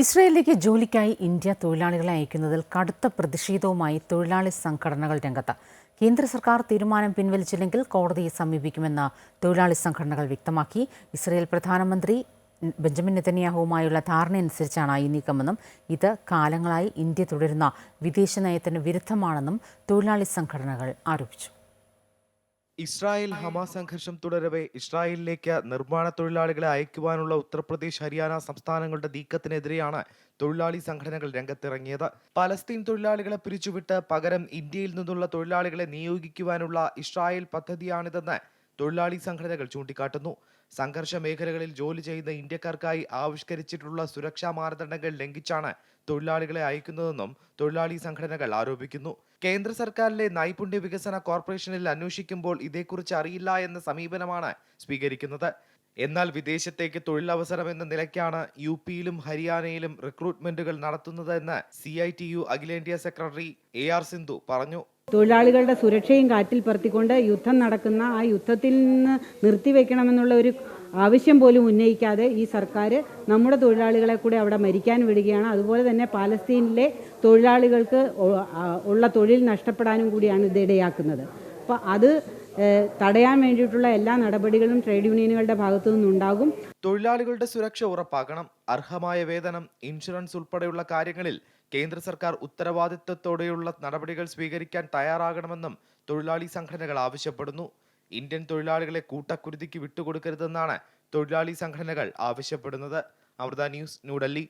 ഇസ്രായേലിലേക്ക് ജോലിക്കായി ഇന്ത്യ തൊഴിലാളികളെ അയക്കുന്നതിൽ കടുത്ത പ്രതിഷേധവുമായി തൊഴിലാളി സംഘടനകൾ രംഗത്ത്. കേന്ദ്ര സർക്കാർ തീരുമാനം പിൻവലിച്ചില്ലെങ്കിൽ കോടതിയെ സമീപിക്കുമെന്ന് തൊഴിലാളി സംഘടനകൾ വ്യക്തമാക്കി. ഇസ്രായേൽ പ്രധാനമന്ത്രി ബെഞ്ചമിൻ നെതന്യാഹുവുമായുള്ള ധാരണയനുസരിച്ചാണ് ഈ നീക്കമെന്നും ഇത് കാലങ്ങളായി ഇന്ത്യ തുടരുന്ന വിദേശ നയത്തിന് വിരുദ്ധമാണെന്നും തൊഴിലാളി സംഘടനകൾ ആരോപിച്ചു. ഇസ്രായേൽ ഹമാസ് സംഘർഷം തുടരവെ ഇസ്രായേലിലേക്ക് നിർമ്മാണ തൊഴിലാളികളെ അയക്കുവാനുള്ള ഉത്തർപ്രദേശ്, ഹരിയാന സംസ്ഥാനങ്ങളുടെ നീക്കത്തിനെതിരെയാണ് തൊഴിലാളി സംഘടനകൾ രംഗത്തിറങ്ങിയത്. പലസ്തീൻ തൊഴിലാളികളെ പിരിച്ചുവിട്ട് പകരം ഇന്ത്യയിൽ നിന്നുള്ള തൊഴിലാളികളെ നിയോഗിക്കുവാനുള്ള ഇസ്രായേൽ പദ്ധതിയാണിതെന്ന് തൊഴിലാളി സംഘടനകൾ ചൂണ്ടിക്കാട്ടുന്നു. സംഘർഷ മേഖലകളിൽ ജോലി ചെയ്യുന്ന ഇന്ത്യക്കാർക്കായി ആവിഷ്കരിച്ചിട്ടുള്ള സുരക്ഷാ മാനദണ്ഡങ്ങൾ ലംഘിച്ചാണ് തൊഴിലാളികളെ അയക്കുന്നതെന്നും തൊഴിലാളി സംഘടനകൾ ആരോപിക്കുന്നു. കേന്ദ്ര സർക്കാരിലെ നൈപുണ്യ വികസന കോർപ്പറേഷനിൽ അന്വേഷിക്കുമ്പോൾ ഇതേക്കുറിച്ച് അറിയില്ല എന്ന സമീപനമാണ് സ്വീകരിക്കുന്നത്. എന്നാൽ വിദേശത്തേക്ക് തൊഴിലവസരം എന്ന നിലയ്ക്കാണ് യുപിയിലും ഹരിയാനയിലും റിക്രൂട്ട്മെന്റുകൾ നടത്തുന്നതെന്ന് CITU അഖിലേന്ത്യാ സെക്രട്ടറി AR സിന്ധു പറഞ്ഞു. തൊഴിലാളികളുടെ സുരക്ഷയും കാറ്റിൽ പറത്തിക്കൊണ്ട് യുദ്ധം നടക്കുന്ന ആ യുദ്ധത്തിൽ നിന്ന് നിർത്തിവെക്കണമെന്നുള്ള ഒരു ആവശ്യം പോലും ഉന്നയിക്കാതെ ഈ സർക്കാർ നമ്മുടെ തൊഴിലാളികളെ കൂടെ അവിടെ മരിക്കാൻ വിടുകയാണ്. അതുപോലെ തന്നെ പാലസ്തീനിലെ തൊഴിലാളികൾക്ക് ഉള്ള തൊഴിൽ നഷ്ടപ്പെടാനും കൂടിയാണ് ഇത് ഇടയാക്കുന്നത്. അപ്പോൾ അത് തടയാൻ വേണ്ടിയിട്ടുള്ള എല്ലാ നടപടികളും ട്രേഡ് യൂണിയനുകളുടെ ഭാഗത്തു നിന്നുണ്ടാകും. തൊഴിലാളികളുടെ സുരക്ഷ ഉറപ്പാക്കണം. അർഹമായ വേതനം, ഇൻഷുറൻസ് ഉൾപ്പെടെയുള്ള കാര്യങ്ങളിൽ കേന്ദ്ര സർക്കാർ ഉത്തരവാദിത്വത്തോടെയുള്ള നടപടികൾ സ്വീകരിക്കാൻ തയ്യാറാകണമെന്നും തൊഴിലാളി സംഘടനകൾ ആവശ്യപ്പെടുന്നു. ഇന്ത്യൻ തൊഴിലാളികളെ കൂട്ടക്കുരുതിക്ക് വിട്ടുകൊടുക്കരുതെന്നാണ് തൊഴിലാളി സംഘടനകൾ ആവശ്യപ്പെടുന്നത്. അമൃത ന്യൂസ്, ന്യൂഡൽഹി.